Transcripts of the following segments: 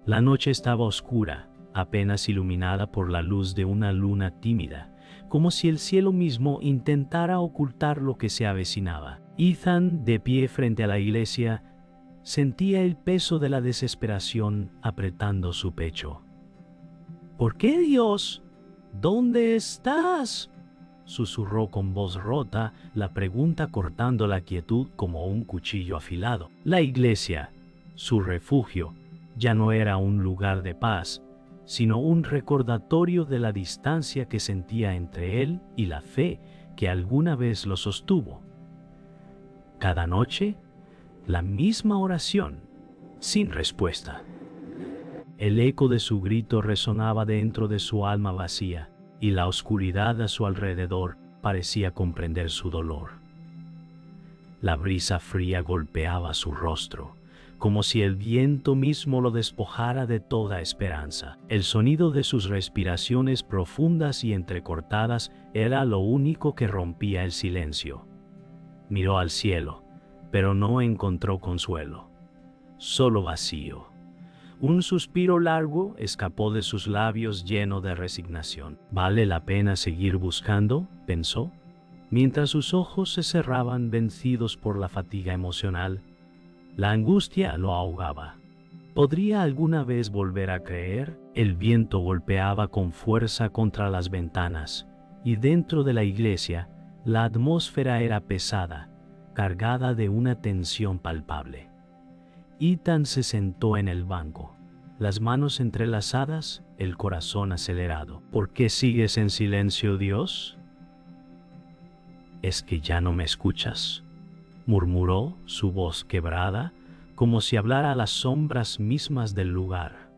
La noche estaba oscura, apenas iluminada por la luz de una luna tímida, como si el cielo mismo intentara ocultar lo que se avecinaba. Ethan, de pie frente a la iglesia, sentía el peso de la desesperación apretando su pecho. ¿Por qué, Dios? ¿Dónde estás?, susurró con voz rota, la pregunta cortando la quietud como un cuchillo afilado. La iglesia, su refugio, ya no era un lugar de paz, sino un recordatorio de la distancia que sentía entre él y la fe que alguna vez lo sostuvo. Cada noche, la misma oración, sin respuesta. El eco de su grito resonaba dentro de su alma vacía, y la oscuridad a su alrededor parecía comprender su dolor. La brisa fría golpeaba su rostro, como si el viento mismo lo despojara de toda esperanza. El sonido de sus respiraciones profundas y entrecortadas era lo único que rompía el silencio. Miró al cielo, pero no encontró consuelo, solo vacío. Un suspiro largo escapó de sus labios lleno de resignación. ¿Vale la pena seguir buscando?, pensó, mientras sus ojos se cerraban vencidos por la fatiga emocional. La angustia lo ahogaba. ¿Podría alguna vez volver a creer? El viento golpeaba con fuerza contra las ventanas, y dentro de la iglesia, la atmósfera era pesada, cargada de una tensión palpable. Ethan se sentó en el banco, las manos entrelazadas, el corazón acelerado. ¿Por qué sigues en silencio, Dios? ¿Es que ya no me escuchas?, murmuró, su voz quebrada, como si hablara a las sombras mismas del lugar.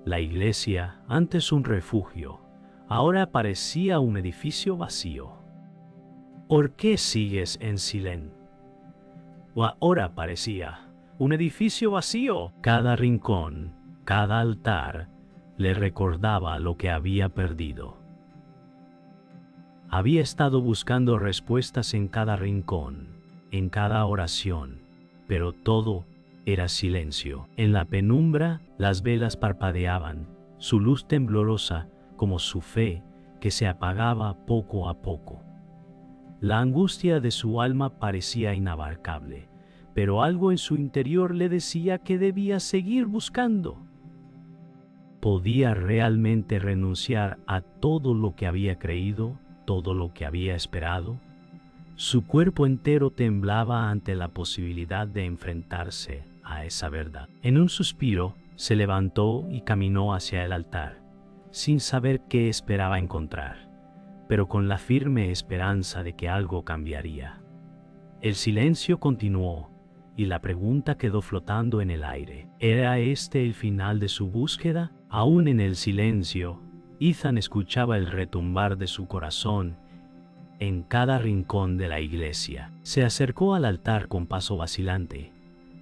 La iglesia, antes un refugio, ahora parecía un edificio vacío. ¿Por qué sigues en silencio? Ahora parecía un edificio vacío. Cada rincón, cada altar, le recordaba lo que había perdido. Había estado buscando respuestas en cada rincón, en cada oración, pero todo era silencio. En la penumbra, las velas parpadeaban, su luz temblorosa como su fe que se apagaba poco a poco. La angustia de su alma parecía inabarcable, pero algo en su interior le decía que debía seguir buscando. ¿Podía realmente renunciar a todo lo que había creído, todo lo que había esperado? Su cuerpo entero temblaba ante la posibilidad de enfrentarse a esa verdad. En un suspiro, se levantó y caminó hacia el altar, sin saber qué esperaba encontrar, pero con la firme esperanza de que algo cambiaría. El silencio continuó, y la pregunta quedó flotando en el aire. ¿Era este el final de su búsqueda? Aún en el silencio, Ethan escuchaba el retumbar de su corazón en cada rincón de la iglesia. Se acercó al altar con paso vacilante,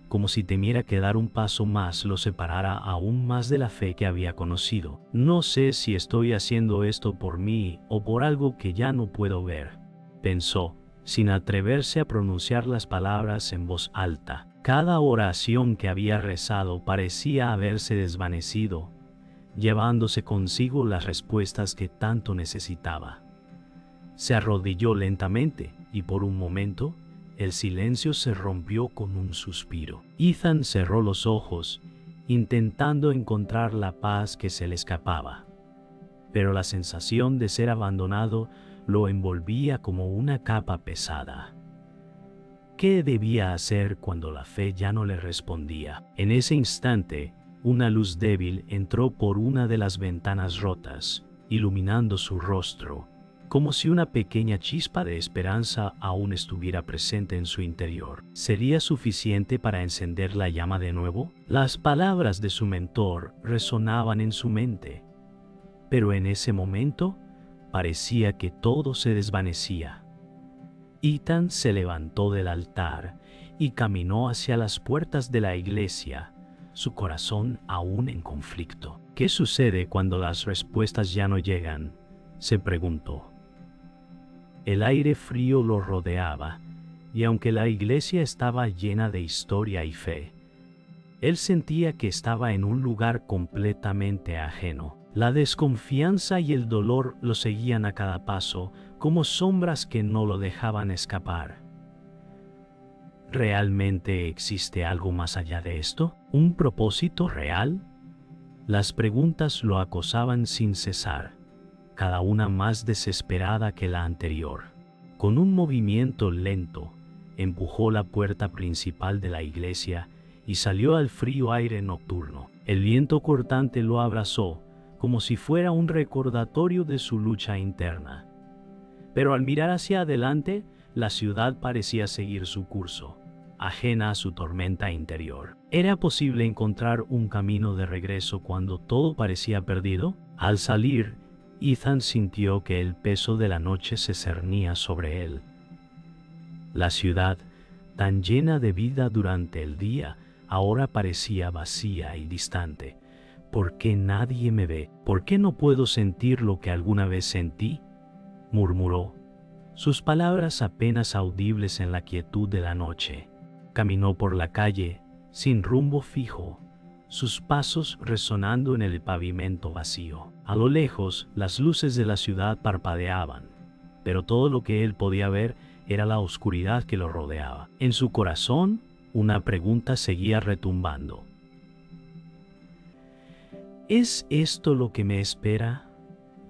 como si temiera que dar un paso más lo separara aún más de la fe que había conocido. No sé si estoy haciendo esto por mí o por algo que ya no puedo ver, pensó, sin atreverse a pronunciar las palabras en voz alta. Cada oración que había rezado parecía haberse desvanecido, llevándose consigo las respuestas que tanto necesitaba. Se arrodilló lentamente y por un momento el silencio se rompió con un suspiro. Ethan cerró los ojos, intentando encontrar la paz que se le escapaba, pero la sensación de ser abandonado lo envolvía como una capa pesada. ¿Qué debía hacer cuando la fe ya no le respondía? En ese instante, una luz débil entró por una de las ventanas rotas, iluminando su rostro, como si una pequeña chispa de esperanza aún estuviera presente en su interior. ¿Sería suficiente para encender la llama de nuevo? Las palabras de su mentor resonaban en su mente, pero en ese momento parecía que todo se desvanecía. Ethan se levantó del altar y caminó hacia las puertas de la iglesia, su corazón aún en conflicto. ¿Qué sucede cuando las respuestas ya no llegan?, se preguntó. El aire frío lo rodeaba, y aunque la iglesia estaba llena de historia y fe, Él sentía que estaba en un lugar completamente ajeno. La desconfianza y el dolor lo seguían a cada paso, como sombras que no lo dejaban escapar. ¿Realmente existe algo más allá de esto? ¿Un propósito real? Las preguntas lo acosaban sin cesar, cada una más desesperada que la anterior. Con un movimiento lento, empujó la puerta principal de la iglesia y salió al frío aire nocturno. El viento cortante lo abrazó, como si fuera un recordatorio de su lucha interna. Pero al mirar hacia adelante, la ciudad parecía seguir su curso, ajena a su tormenta interior. ¿Era posible encontrar un camino de regreso cuando todo parecía perdido? Al salir, Ethan sintió que el peso de la noche se cernía sobre él. La ciudad, tan llena de vida durante el día, ahora parecía vacía y distante. ¿Por qué nadie me ve? ¿Por qué no puedo sentir lo que alguna vez sentí?, murmuró, sus palabras apenas audibles en la quietud de la noche. Caminó por la calle, sin rumbo fijo, sus pasos resonando en el pavimento vacío. A lo lejos, las luces de la ciudad parpadeaban, pero todo lo que él podía ver era la oscuridad que lo rodeaba. En su corazón, una pregunta seguía retumbando. ¿Es esto lo que me espera?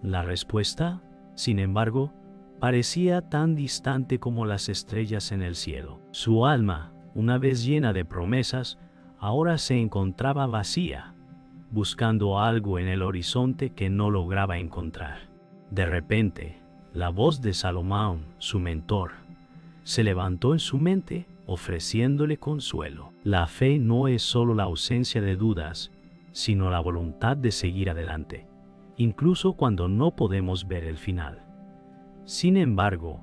La respuesta, sin embargo, parecía tan distante como las estrellas en el cielo. Su alma, una vez llena de promesas, ahora se encontraba vacía, buscando algo en el horizonte que no lograba encontrar. De repente, la voz de Salomón, su mentor, se levantó en su mente, ofreciéndole consuelo. La fe no es solo la ausencia de dudas, sino la voluntad de seguir adelante, incluso cuando no podemos ver el final. Sin embargo,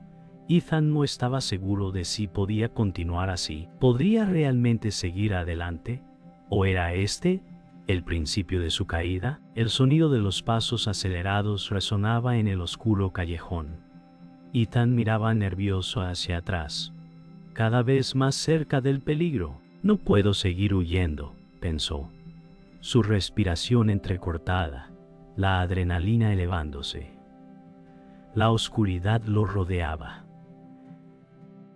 Ethan no estaba seguro de si podía continuar así. ¿Podría realmente seguir adelante? ¿O era este el principio de su caída? El sonido de los pasos acelerados resonaba en el oscuro callejón. Ethan miraba nervioso hacia atrás, cada vez más cerca del peligro. No puedo seguir huyendo, pensó, su respiración entrecortada, la adrenalina elevándose. La oscuridad lo rodeaba,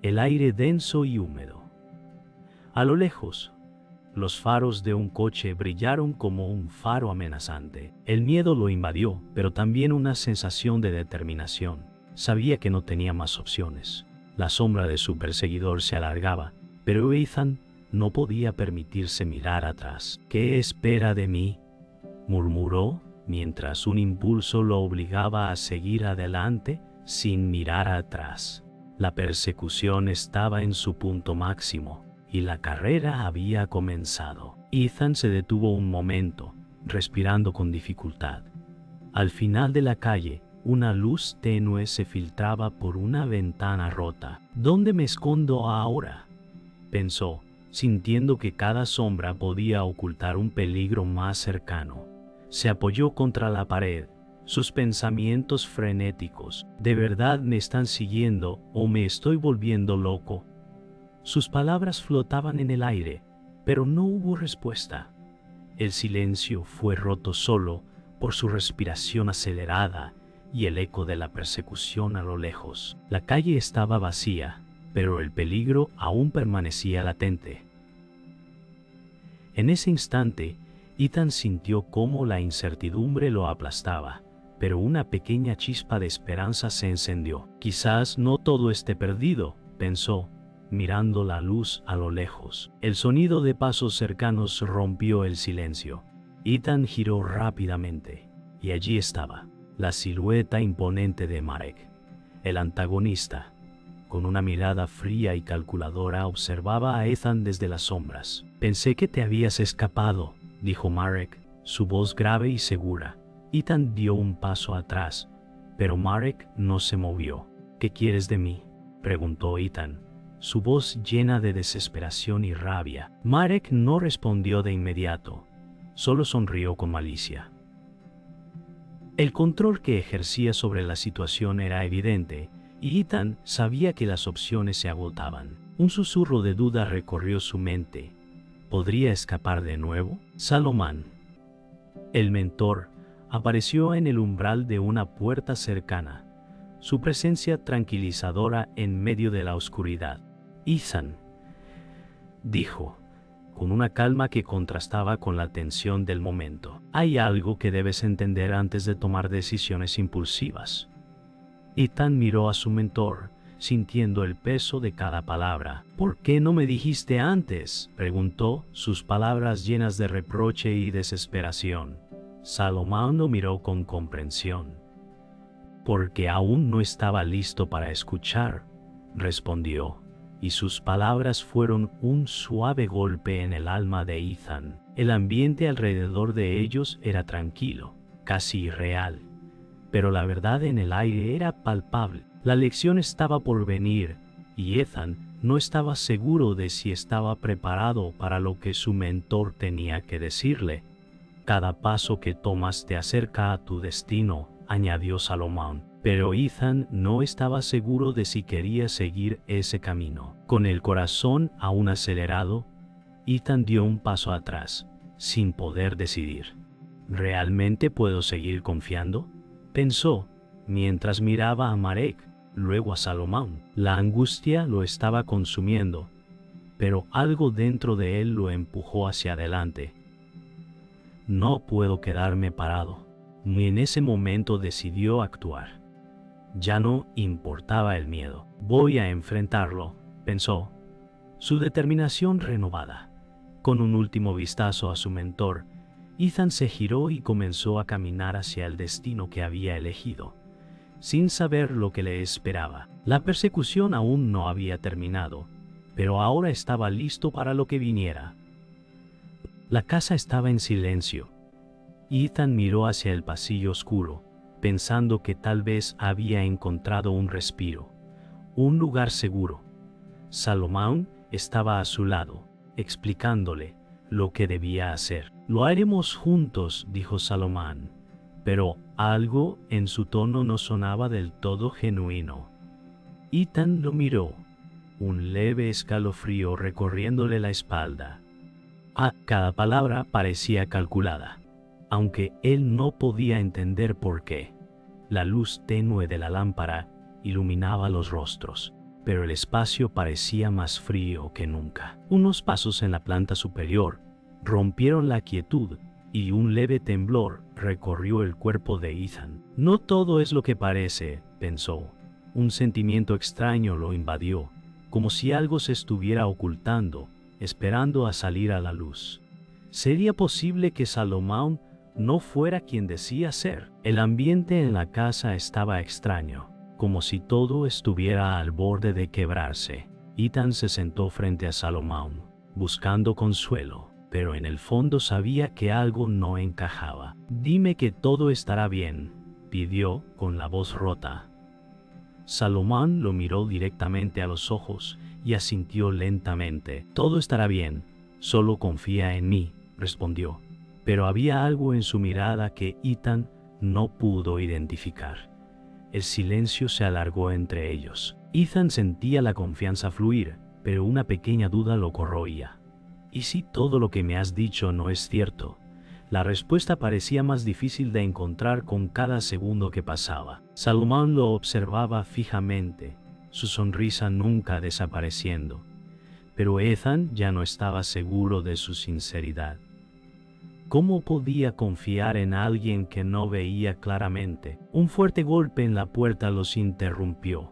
el aire denso y húmedo. A lo lejos, los faros de un coche brillaron como un faro amenazante. El miedo lo invadió, pero también una sensación de determinación. Sabía que no tenía más opciones. La sombra de su perseguidor se alargaba, pero Ethan no podía permitirse mirar atrás. ¿Qué espera de mí?, murmuró, mientras un impulso lo obligaba a seguir adelante sin mirar atrás. La persecución estaba en su punto máximo y la carrera había comenzado. Ethan se detuvo un momento, respirando con dificultad. Al final de la calle, una luz tenue se filtraba por una ventana rota. ¿Dónde me escondo ahora?, pensó, sintiendo que cada sombra podía ocultar un peligro más cercano. Se apoyó contra la pared, sus pensamientos frenéticos. ¿De verdad me están siguiendo o me estoy volviendo loco? Sus palabras flotaban en el aire, pero no hubo respuesta. El silencio fue roto solo por su respiración acelerada y el eco de la persecución a lo lejos. La calle estaba vacía, pero el peligro aún permanecía latente. En ese instante, Ethan sintió cómo la incertidumbre lo aplastaba, pero una pequeña chispa de esperanza se encendió. Quizás no todo esté perdido, pensó, mirando la luz a lo lejos. El sonido de pasos cercanos rompió el silencio. Ethan giró rápidamente, y allí estaba, la silueta imponente de Marek, el antagonista. Con una mirada fría y calculadora observaba a Ethan desde las sombras. «Pensé que te habías escapado», dijo Marek, su voz grave y segura. Ethan dio un paso atrás, pero Marek no se movió. «¿Qué quieres de mí?», preguntó Ethan, su voz llena de desesperación y rabia. Marek no respondió de inmediato, solo sonrió con malicia. El control que ejercía sobre la situación era evidente, y Ethan sabía que las opciones se agotaban. Un susurro de duda recorrió su mente. ¿Podría escapar de nuevo? Salomón, el mentor, apareció en el umbral de una puerta cercana, su presencia tranquilizadora en medio de la oscuridad. Ethan, dijo, con una calma que contrastaba con la tensión del momento. Hay algo que debes entender antes de tomar decisiones impulsivas. Ethan miró a su mentor, sintiendo el peso de cada palabra. ¿Por qué no me dijiste antes?, preguntó, sus palabras llenas de reproche y desesperación. Salomón lo miró con comprensión. Porque aún no estaba listo para escuchar, respondió, y sus palabras fueron un suave golpe en el alma de Ethan. El ambiente alrededor de ellos era tranquilo, casi irreal, pero la verdad en el aire era palpable. La lección estaba por venir, y Ethan no estaba seguro de si estaba preparado para lo que su mentor tenía que decirle. Cada paso que tomas te acerca a tu destino, añadió Salomón. Pero Ethan no estaba seguro de si quería seguir ese camino. Con el corazón aún acelerado, Ethan dio un paso atrás, sin poder decidir. ¿Realmente puedo seguir confiando?, pensó, mientras miraba a Marek, luego a Salomón. La angustia lo estaba consumiendo, pero algo dentro de él lo empujó hacia adelante. No puedo quedarme parado. Y en ese momento decidió actuar. Ya no importaba el miedo. Voy a enfrentarlo, pensó, su determinación renovada. Con un último vistazo a su mentor, Ethan se giró y comenzó a caminar hacia el destino que había elegido, sin saber lo que le esperaba. La persecución aún no había terminado, pero ahora estaba listo para lo que viniera. La casa estaba en silencio. Ethan miró hacia el pasillo oscuro, pensando que tal vez había encontrado un respiro, un lugar seguro. Salomón estaba a su lado, explicándole lo que debía hacer. Lo haremos juntos, dijo Salomón, pero algo en su tono no sonaba del todo genuino. Ethan lo miró, un leve escalofrío recorriéndole la espalda. Cada palabra parecía calculada, aunque él no podía entender por qué. La luz tenue de la lámpara iluminaba los rostros, pero el espacio parecía más frío que nunca. Unos pasos en la planta superior rompieron la quietud y un leve temblor recorrió el cuerpo de Ethan. No todo es lo que parece, pensó. Un sentimiento extraño lo invadió, como si algo se estuviera ocultando, esperando a salir a la luz. ¿Sería posible que Salomón no fuera quien decía ser? El ambiente en la casa estaba extraño, como si todo estuviera al borde de quebrarse. Ethan se sentó frente a Salomón, buscando consuelo, pero en el fondo sabía que algo no encajaba. Dime que todo estará bien, pidió con la voz rota. Salomón lo miró directamente a los ojos y asintió lentamente. Todo estará bien, solo confía en mí, respondió. Pero había algo en su mirada que Ethan no pudo identificar. El silencio se alargó entre ellos. Ethan sentía la confianza fluir, pero una pequeña duda lo corroía. ¿Y si todo lo que me has dicho no es cierto? La respuesta parecía más difícil de encontrar con cada segundo que pasaba. Salomón lo observaba fijamente, su sonrisa nunca desapareciendo. Pero Ethan ya no estaba seguro de su sinceridad. ¿Cómo podía confiar en alguien que no veía claramente? Un fuerte golpe en la puerta los interrumpió.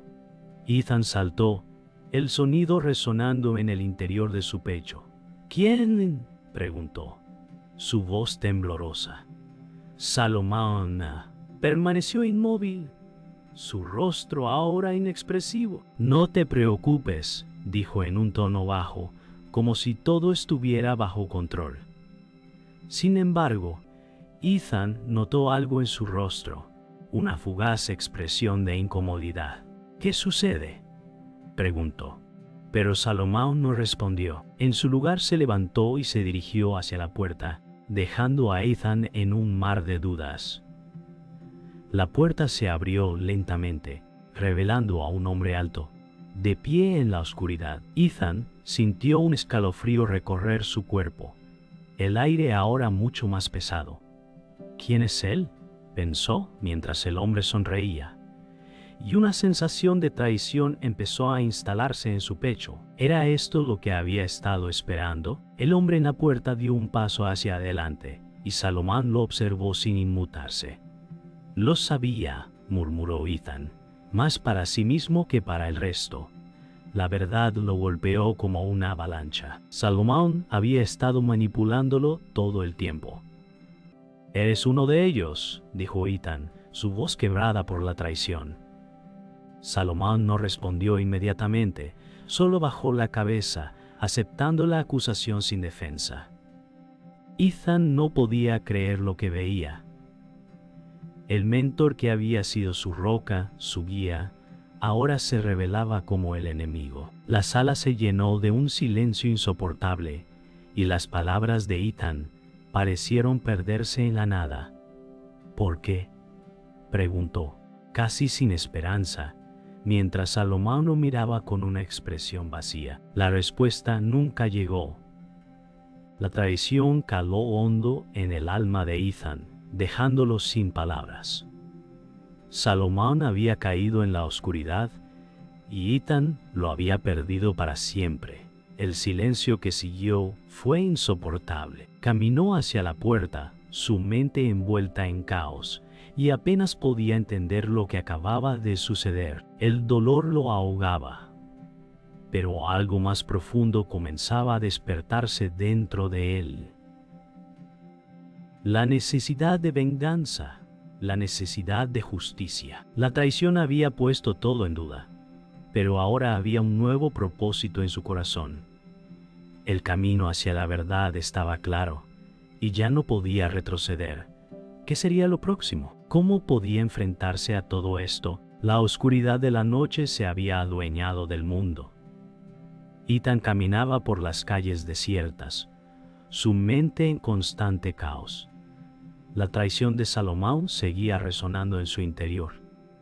Ethan saltó, el sonido resonando en el interior de su pecho. ¿Quién?, preguntó, su voz temblorosa. Salomón permaneció inmóvil, su rostro ahora inexpresivo. No te preocupes, dijo en un tono bajo, como si todo estuviera bajo control. Sin embargo, Ethan notó algo en su rostro, una fugaz expresión de incomodidad. ¿Qué sucede?, preguntó. Pero Salomón no respondió. En su lugar se levantó y se dirigió hacia la puerta, dejando a Ethan en un mar de dudas. La puerta se abrió lentamente, revelando a un hombre alto, de pie en la oscuridad. Ethan Sintió un escalofrío recorrer su cuerpo, el aire ahora mucho más pesado. ¿Quién es él?, pensó mientras el hombre sonreía. Y una sensación de traición empezó a instalarse en su pecho. ¿Era esto lo que había estado esperando? El hombre en la puerta dio un paso hacia adelante, y Salomón lo observó sin inmutarse. Lo sabía, murmuró Ethan, más para sí mismo que para el resto. La verdad lo golpeó como una avalancha. Salomón había estado manipulándolo todo el tiempo. «Eres uno de ellos», dijo Ethan, su voz quebrada por la traición. Salomón no respondió inmediatamente, solo bajó la cabeza, aceptando la acusación sin defensa. Ethan no podía creer lo que veía. El mentor que había sido su roca, su guía, ahora se revelaba como el enemigo. La sala se llenó de un silencio insoportable, y las palabras de Ethan parecieron perderse en la nada. ¿Por qué?, preguntó, casi sin esperanza, mientras Salomón lo miraba con una expresión vacía. La respuesta nunca llegó. La traición caló hondo en el alma de Ethan, dejándolo sin palabras. Salomón había caído en la oscuridad y Ethan lo había perdido para siempre. El silencio que siguió fue insoportable. Caminó hacia la puerta, su mente envuelta en caos, y apenas podía entender lo que acababa de suceder. El dolor lo ahogaba, pero algo más profundo comenzaba a despertarse dentro de él. La necesidad de venganza, la necesidad de justicia. La traición había puesto todo en duda, pero ahora había un nuevo propósito en su corazón. El camino hacia la verdad estaba claro, y ya no podía retroceder. ¿Qué sería lo próximo? ¿Cómo podía enfrentarse a todo esto? La oscuridad de la noche se había adueñado del mundo. Ethan caminaba por las calles desiertas, su mente en constante caos. La traición de Salomón seguía resonando en su interior,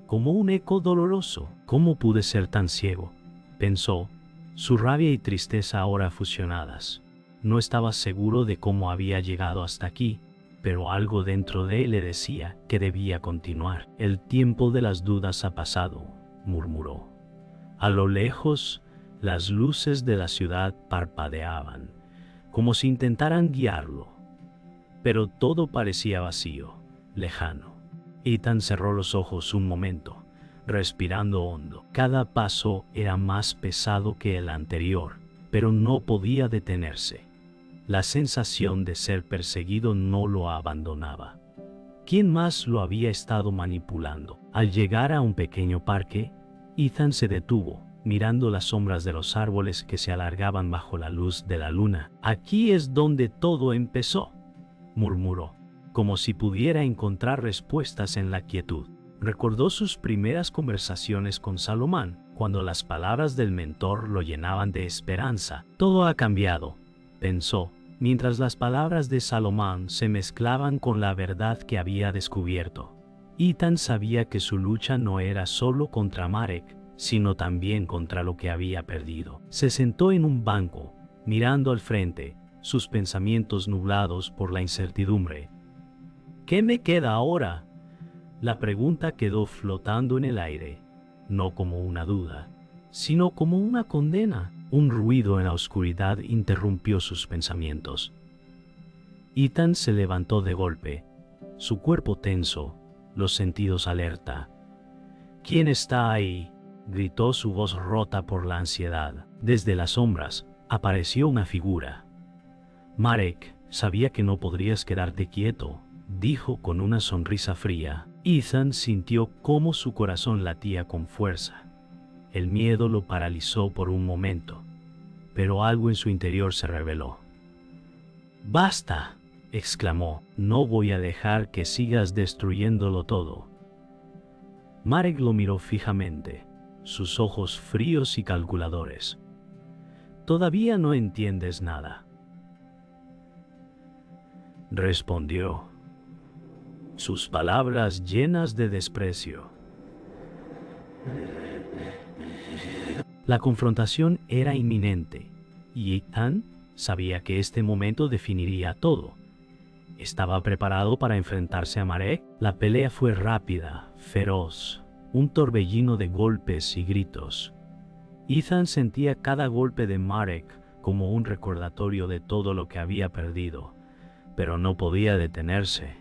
como un eco doloroso. ¿Cómo pude ser tan ciego?, pensó, su rabia y tristeza ahora fusionadas. No estaba seguro de cómo había llegado hasta aquí, pero algo dentro de él le decía que debía continuar. El tiempo de las dudas ha pasado, murmuró. A lo lejos, las luces de la ciudad parpadeaban, como si intentaran guiarlo. Pero todo parecía vacío, lejano. Ethan cerró los ojos un momento, respirando hondo. Cada paso era más pesado que el anterior, pero no podía detenerse. La sensación de ser perseguido no lo abandonaba. ¿Quién más lo había estado manipulando? Al llegar a un pequeño parque, Ethan se detuvo, mirando las sombras de los árboles que se alargaban bajo la luz de la luna. «Aquí es donde todo empezó», murmuró, como si pudiera encontrar respuestas en la quietud. Recordó sus primeras conversaciones con Salomón, cuando las palabras del mentor lo llenaban de esperanza. Todo ha cambiado, pensó, mientras las palabras de Salomón se mezclaban con la verdad que había descubierto. Ethan sabía que su lucha no era solo contra Marek, sino también contra lo que había perdido. Se sentó en un banco, mirando al frente, sus pensamientos nublados por la incertidumbre. ¿Qué me queda ahora?, la pregunta quedó flotando en el aire, no como una duda, sino como una condena. Un ruido en la oscuridad interrumpió sus pensamientos. Ethan se levantó de golpe, su cuerpo tenso, los sentidos alerta. «¿Quién está ahí?», gritó su voz rota por la ansiedad. Desde las sombras apareció una figura. «Marek, sabía que no podrías quedarte quieto», dijo con una sonrisa fría. Ethan sintió cómo su corazón latía con fuerza. El miedo lo paralizó por un momento, pero algo en su interior se reveló. «¡Basta!», exclamó. «No voy a dejar que sigas destruyéndolo todo». Marek lo miró fijamente, sus ojos fríos y calculadores. «Todavía no entiendes nada», respondió, sus palabras llenas de desprecio. La confrontación era inminente, y Ethan sabía que este momento definiría todo. ¿Estaba preparado para enfrentarse a Marek? La pelea fue rápida, feroz, un torbellino de golpes y gritos. Ethan sentía cada golpe de Marek como un recordatorio de todo lo que había perdido, pero no podía detenerse.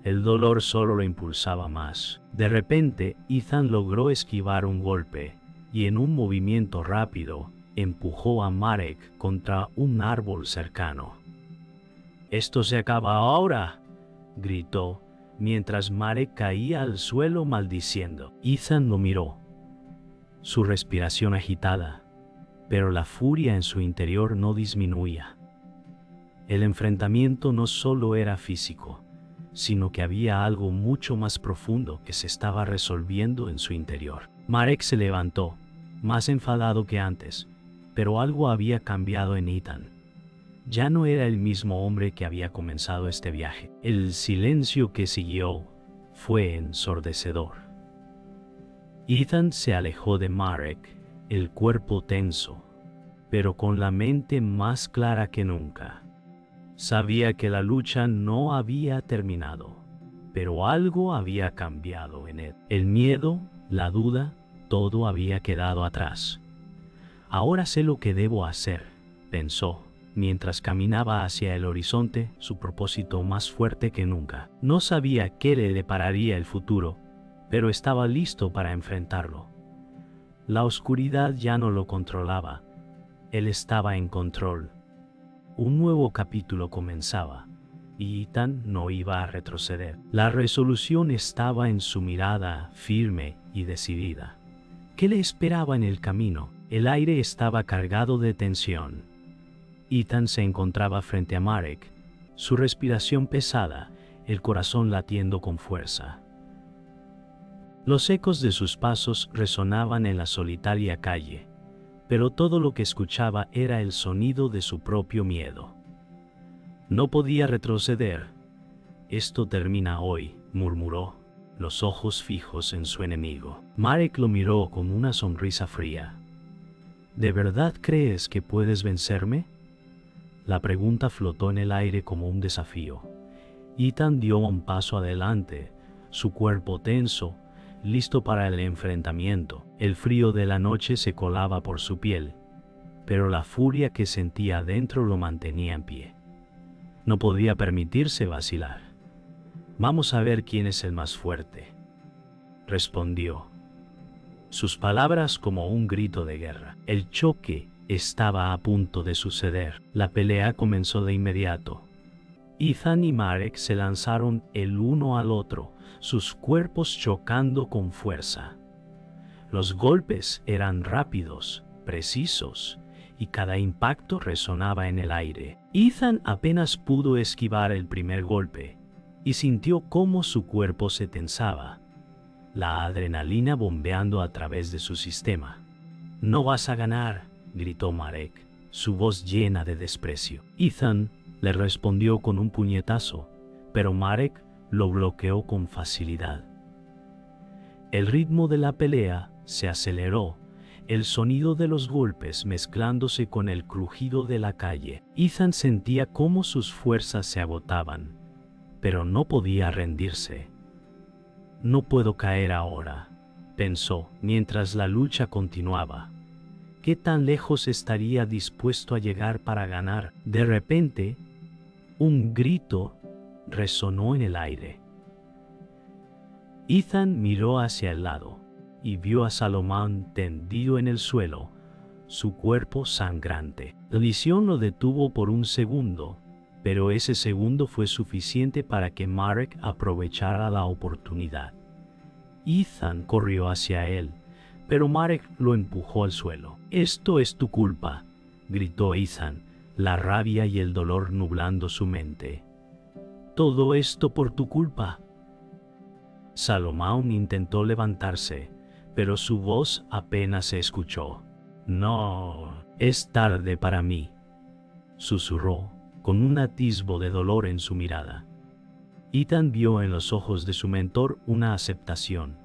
El dolor solo lo impulsaba más. De repente, Ethan logró esquivar un golpe y en un movimiento rápido empujó a Marek contra un árbol cercano. «¡Esto se acaba ahora!», gritó, mientras Marek caía al suelo maldiciendo. Ethan lo miró, su respiración agitada, pero la furia en su interior no disminuía. El enfrentamiento no solo era físico, sino que había algo mucho más profundo que se estaba resolviendo en su interior. Marek se levantó, más enfadado que antes, pero algo había cambiado en Ethan. Ya no era el mismo hombre que había comenzado este viaje. El silencio que siguió fue ensordecedor. Ethan se alejó de Marek, el cuerpo tenso, pero con la mente más clara que nunca. Sabía que la lucha no había terminado, pero algo había cambiado en él. El miedo, la duda, todo había quedado atrás. «Ahora sé lo que debo hacer», pensó, mientras caminaba hacia el horizonte, su propósito más fuerte que nunca. No sabía qué le depararía el futuro, pero estaba listo para enfrentarlo. La oscuridad ya no lo controlaba, él estaba en control. Un nuevo capítulo comenzaba, y Ethan no iba a retroceder. La resolución estaba en su mirada, firme y decidida. ¿Qué le esperaba en el camino? El aire estaba cargado de tensión. Ethan se encontraba frente a Marek, su respiración pesada, el corazón latiendo con fuerza. Los ecos de sus pasos resonaban en la solitaria calle, pero todo lo que escuchaba era el sonido de su propio miedo. No podía retroceder. «Esto termina hoy», murmuró, los ojos fijos en su enemigo. Marek lo miró con una sonrisa fría. «¿De verdad crees que puedes vencerme?». La pregunta flotó en el aire como un desafío. Ethan dio un paso adelante, su cuerpo tenso, listo para el enfrentamiento. El frío de la noche se colaba por su piel, pero la furia que sentía dentro lo mantenía en pie. No podía permitirse vacilar. «Vamos a ver quién es el más fuerte», respondió. Sus palabras como un grito de guerra. El choque estaba a punto de suceder. La pelea comenzó de inmediato. Ethan y Marek se lanzaron el uno al otro, sus cuerpos chocando con fuerza. Los golpes eran rápidos, precisos, y cada impacto resonaba en el aire. Ethan apenas pudo esquivar el primer golpe, y sintió cómo su cuerpo se tensaba, la adrenalina bombeando a través de su sistema. «No vas a ganar», gritó Marek, su voz llena de desprecio. Ethan le respondió con un puñetazo, pero Marek lo bloqueó con facilidad. El ritmo de la pelea se aceleró, el sonido de los golpes mezclándose con el crujido de la calle. Ethan sentía cómo sus fuerzas se agotaban, pero no podía rendirse. «No puedo caer ahora», pensó, mientras la lucha continuaba. ¿Qué tan lejos estaría dispuesto a llegar para ganar? De repente, un grito resonó en el aire. Ethan miró hacia el lado y vio a Salomón tendido en el suelo, su cuerpo sangrante. La visión lo detuvo por un segundo, pero ese segundo fue suficiente para que Marek aprovechara la oportunidad. Ethan corrió hacia él, pero Marek lo empujó al suelo. «Esto es tu culpa», gritó Ethan, la rabia y el dolor nublando su mente. «Todo esto por tu culpa». Salomón intentó levantarse, pero su voz apenas se escuchó. «No, es tarde para mí», susurró, con un atisbo de dolor en su mirada. Ethan vio en los ojos de su mentor una aceptación,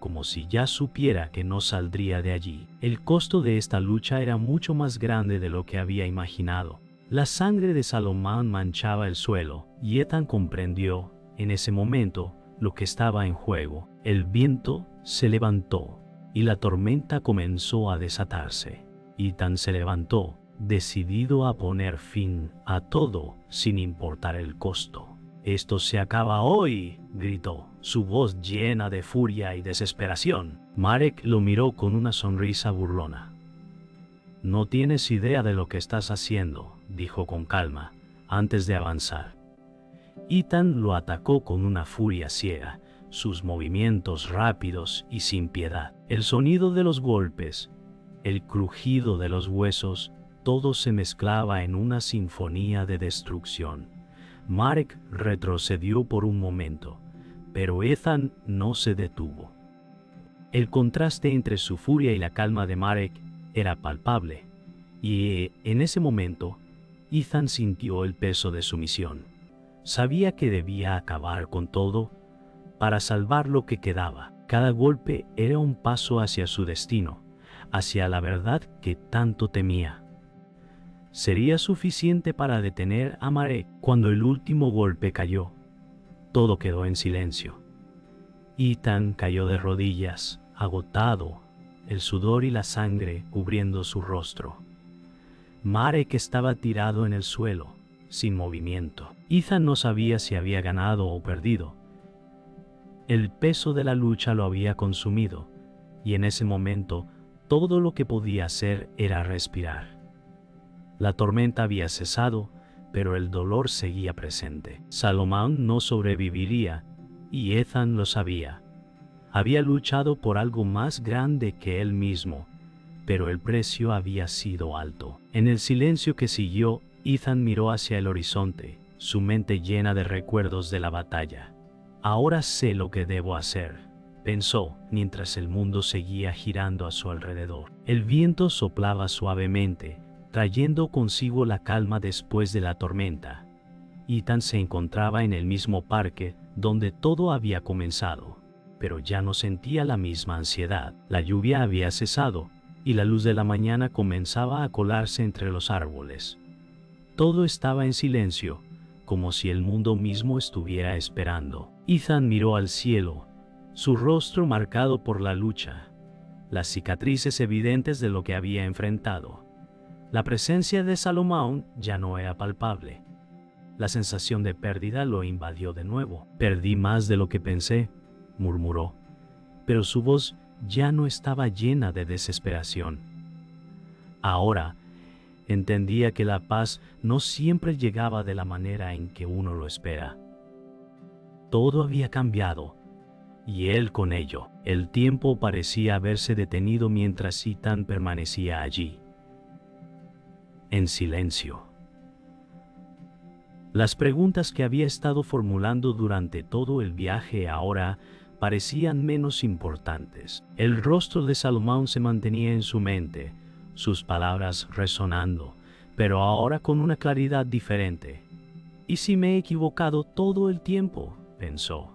como si ya supiera que no saldría de allí. El costo de esta lucha era mucho más grande de lo que había imaginado. La sangre de Salomón manchaba el suelo, y Ethan comprendió, en ese momento, lo que estaba en juego. El viento se levantó, y la tormenta comenzó a desatarse. Ethan se levantó, decidido a poner fin a todo, sin importar el costo. «Esto se acaba hoy», gritó, su voz llena de furia y desesperación. Marek lo miró con una sonrisa burlona. «No tienes idea de lo que estás haciendo», dijo con calma, antes de avanzar. Ethan lo atacó con una furia ciega, sus movimientos rápidos y sin piedad. El sonido de los golpes, el crujido de los huesos, todo se mezclaba en una sinfonía de destrucción. Marek retrocedió por un momento, pero Ethan no se detuvo. El contraste entre su furia y la calma de Marek era palpable, y en ese momento, Ethan sintió el peso de su misión. Sabía que debía acabar con todo para salvar lo que quedaba. Cada golpe era un paso hacia su destino, hacia la verdad que tanto temía. Sería suficiente para detener a Marek. Cuando el último golpe cayó, todo quedó en silencio. Ethan cayó de rodillas, agotado, el sudor y la sangre cubriendo su rostro. Marek estaba tirado en el suelo, sin movimiento. Ethan no sabía si había ganado o perdido. El peso de la lucha lo había consumido, y en ese momento todo lo que podía hacer era respirar. La tormenta había cesado, pero el dolor seguía presente. Salomón no sobreviviría, y Ethan lo sabía. Había luchado por algo más grande que él mismo, pero el precio había sido alto. En el silencio que siguió, Ethan miró hacia el horizonte, su mente llena de recuerdos de la batalla. «Ahora sé lo que debo hacer», pensó, mientras el mundo seguía girando a su alrededor. El viento soplaba suavemente, trayendo consigo la calma después de la tormenta. Ethan se encontraba en el mismo parque donde todo había comenzado, pero ya no sentía la misma ansiedad. La lluvia había cesado, y la luz de la mañana comenzaba a colarse entre los árboles. Todo estaba en silencio, como si el mundo mismo estuviera esperando. Ethan miró al cielo, su rostro marcado por la lucha, las cicatrices evidentes de lo que había enfrentado. La presencia de Salomón ya no era palpable. La sensación de pérdida lo invadió de nuevo. «Perdí más de lo que pensé», murmuró, pero su voz ya no estaba llena de desesperación. Ahora entendía que la paz no siempre llegaba de la manera en que uno lo espera. Todo había cambiado, y él con ello. El tiempo parecía haberse detenido mientras Ethan permanecía allí, en silencio. Las preguntas que había estado formulando durante todo el viaje ahora parecían menos importantes. El rostro de Salomón se mantenía en su mente, sus palabras resonando, pero ahora con una claridad diferente. «¿Y si me he equivocado todo el tiempo?», pensó,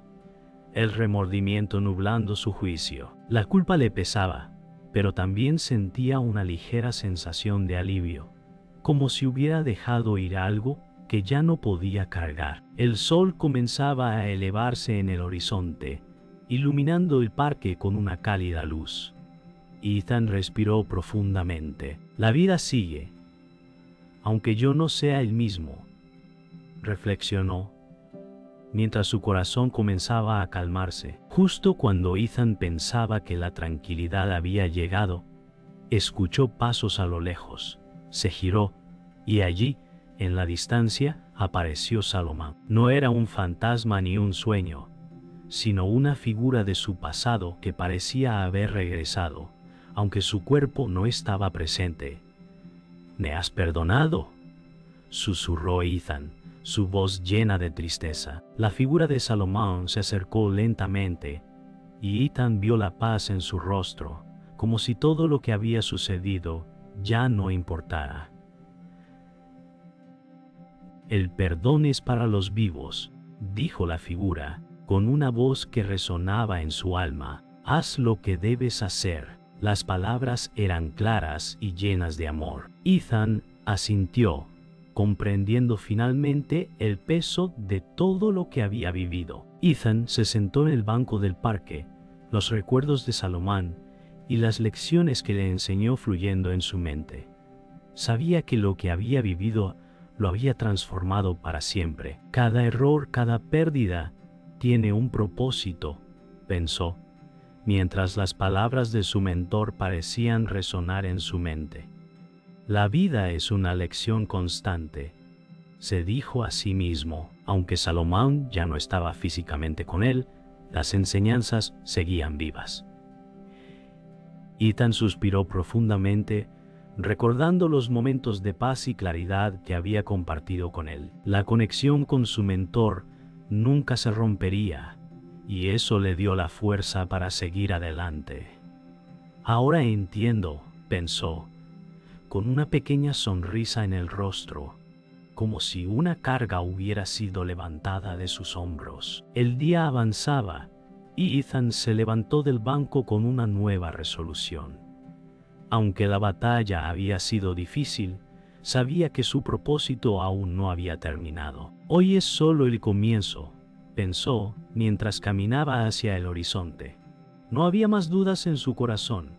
el remordimiento nublando su juicio. La culpa le pesaba, pero también sentía una ligera sensación de alivio, como si hubiera dejado ir algo que ya no podía cargar. El sol comenzaba a elevarse en el horizonte, iluminando el parque con una cálida luz. Ethan respiró profundamente. «La vida sigue, aunque yo no sea el mismo», reflexionó, mientras su corazón comenzaba a calmarse. Justo cuando Ethan pensaba que la tranquilidad había llegado, escuchó pasos a lo lejos. Se giró, y allí, en la distancia, apareció Salomón. No era un fantasma ni un sueño, sino una figura de su pasado que parecía haber regresado, aunque su cuerpo no estaba presente. «¿Me has perdonado?», susurró Ethan, su voz llena de tristeza. La figura de Salomón se acercó lentamente, y Ethan vio la paz en su rostro, como si todo lo que había sucedido ya no importara. «El perdón es para los vivos», dijo la figura, con una voz que resonaba en su alma. Haz lo que debes hacer. Las palabras eran claras y llenas de amor. Ethan asintió, comprendiendo finalmente el peso de todo lo que había vivido. Ethan se sentó en el banco del parque, los recuerdos de Salomón y las lecciones que le enseñó fluyendo en su mente. Sabía que lo que había vivido lo había transformado para siempre. Cada error, cada pérdida, tiene un propósito, pensó, mientras las palabras de su mentor parecían resonar en su mente. La vida es una lección constante, se dijo a sí mismo. Aunque Salomón ya no estaba físicamente con él, las enseñanzas seguían vivas. Ethan suspiró profundamente, recordando los momentos de paz y claridad que había compartido con él. La conexión con su mentor nunca se rompería, y eso le dio la fuerza para seguir adelante. Ahora entiendo, pensó, con una pequeña sonrisa en el rostro, como si una carga hubiera sido levantada de sus hombros. El día avanzaba, y Ethan se levantó del banco con una nueva resolución. Aunque la batalla había sido difícil, sabía que su propósito aún no había terminado. Hoy es solo el comienzo, pensó mientras caminaba hacia el horizonte. No había más dudas en su corazón.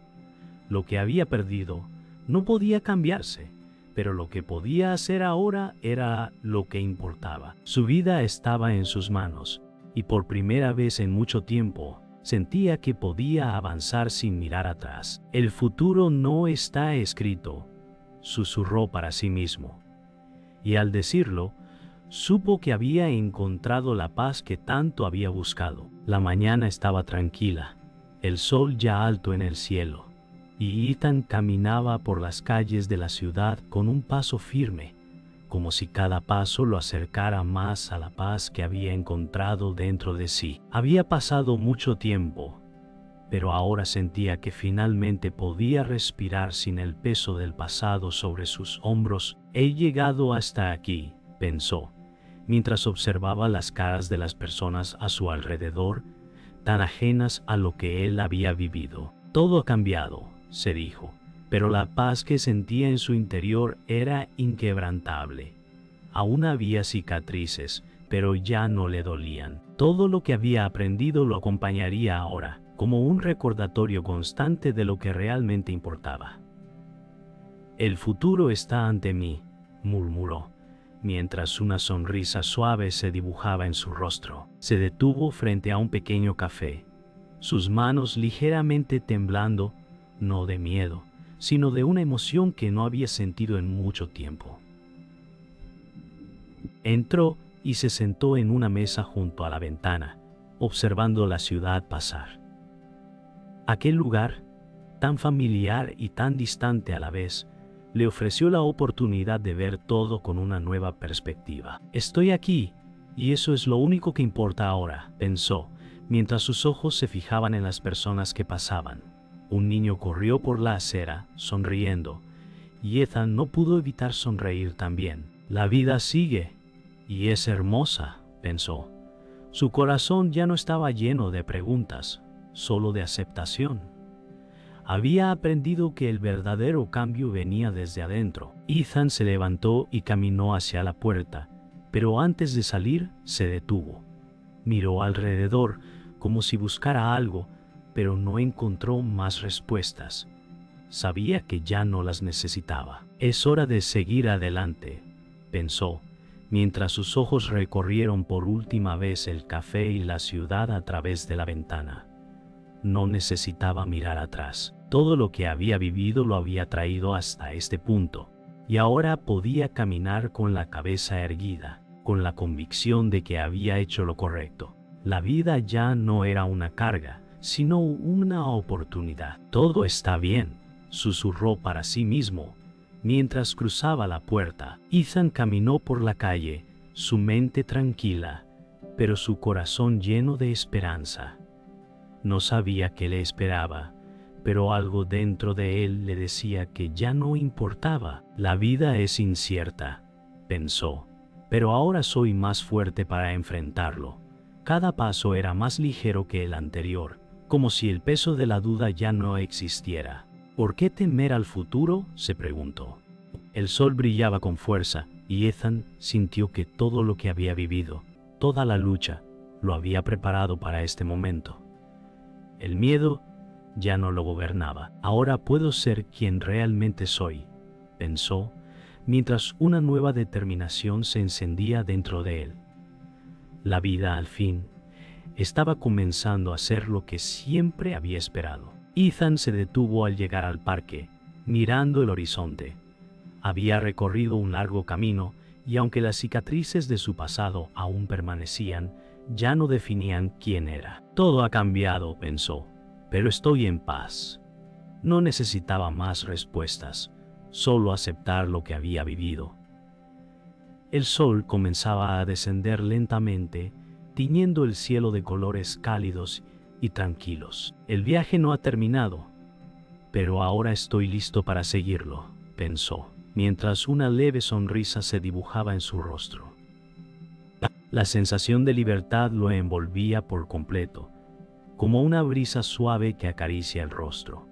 Lo que había perdido no podía cambiarse, pero lo que podía hacer ahora era lo que importaba. Su vida estaba en sus manos, y por primera vez en mucho tiempo, sentía que podía avanzar sin mirar atrás. El futuro no está escrito, susurró para sí mismo. Y al decirlo, supo que había encontrado la paz que tanto había buscado. La mañana estaba tranquila, el sol ya alto en el cielo, y Ethan caminaba por las calles de la ciudad con un paso firme, como si cada paso lo acercara más a la paz que había encontrado dentro de sí. Había pasado mucho tiempo, pero ahora sentía que finalmente podía respirar sin el peso del pasado sobre sus hombros. He llegado hasta aquí, pensó, mientras observaba las caras de las personas a su alrededor, tan ajenas a lo que él había vivido. Todo ha cambiado, se dijo, pero la paz que sentía en su interior era inquebrantable. Aún había cicatrices, pero ya no le dolían. Todo lo que había aprendido lo acompañaría ahora, como un recordatorio constante de lo que realmente importaba. El futuro está ante mí, murmuró, mientras una sonrisa suave se dibujaba en su rostro. Se detuvo frente a un pequeño café, sus manos ligeramente temblando, no de miedo, sino de una emoción que no había sentido en mucho tiempo. Entró y se sentó en una mesa junto a la ventana, observando la ciudad pasar. Aquel lugar, tan familiar y tan distante a la vez, le ofreció la oportunidad de ver todo con una nueva perspectiva. Estoy aquí, y eso es lo único que importa ahora, pensó, mientras sus ojos se fijaban en las personas que pasaban. Un niño corrió por la acera, sonriendo, y Ethan no pudo evitar sonreír también. La vida sigue, y es hermosa, pensó. Su corazón ya no estaba lleno de preguntas, solo de aceptación. Había aprendido que el verdadero cambio venía desde adentro. Ethan se levantó y caminó hacia la puerta, pero antes de salir se detuvo. Miró alrededor como si buscara algo, pero no encontró más respuestas. Sabía que ya no las necesitaba. Es hora de seguir adelante, pensó, mientras sus ojos recorrieron por última vez el café y la ciudad a través de la ventana. No necesitaba mirar atrás. Todo lo que había vivido lo había traído hasta este punto, y ahora podía caminar con la cabeza erguida, con la convicción de que había hecho lo correcto. La vida ya no era una carga, sino una oportunidad. Todo está bien, susurró para sí mismo, mientras cruzaba la puerta. Ethan caminó por la calle, su mente tranquila, pero su corazón lleno de esperanza. No sabía qué le esperaba, pero algo dentro de él le decía que ya no importaba. La vida es incierta, pensó, pero ahora soy más fuerte para enfrentarlo. Cada paso era más ligero que el anterior, como si el peso de la duda ya no existiera. ¿Por qué temer al futuro?, se preguntó. El sol brillaba con fuerza y Ethan sintió que todo lo que había vivido, toda la lucha, lo había preparado para este momento. El miedo ya no lo gobernaba. Ahora puedo ser quien realmente soy, pensó, mientras una nueva determinación se encendía dentro de él. La vida, al fin, estaba comenzando a ser lo que siempre había esperado. Ethan se detuvo al llegar al parque, mirando el horizonte. Había recorrido un largo camino y aunque las cicatrices de su pasado aún permanecían, ya no definían quién era. Todo ha cambiado, pensó, pero estoy en paz. No necesitaba más respuestas, solo aceptar lo que había vivido. El sol comenzaba a descender lentamente, tiñendo el cielo de colores cálidos y tranquilos. El viaje no ha terminado, pero ahora estoy listo para seguirlo, pensó, mientras una leve sonrisa se dibujaba en su rostro. La sensación de libertad lo envolvía por completo, como una brisa suave que acaricia el rostro.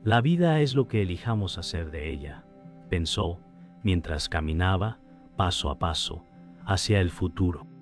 La vida es lo que elijamos hacer de ella, pensó, mientras caminaba, paso a paso, hacia el futuro.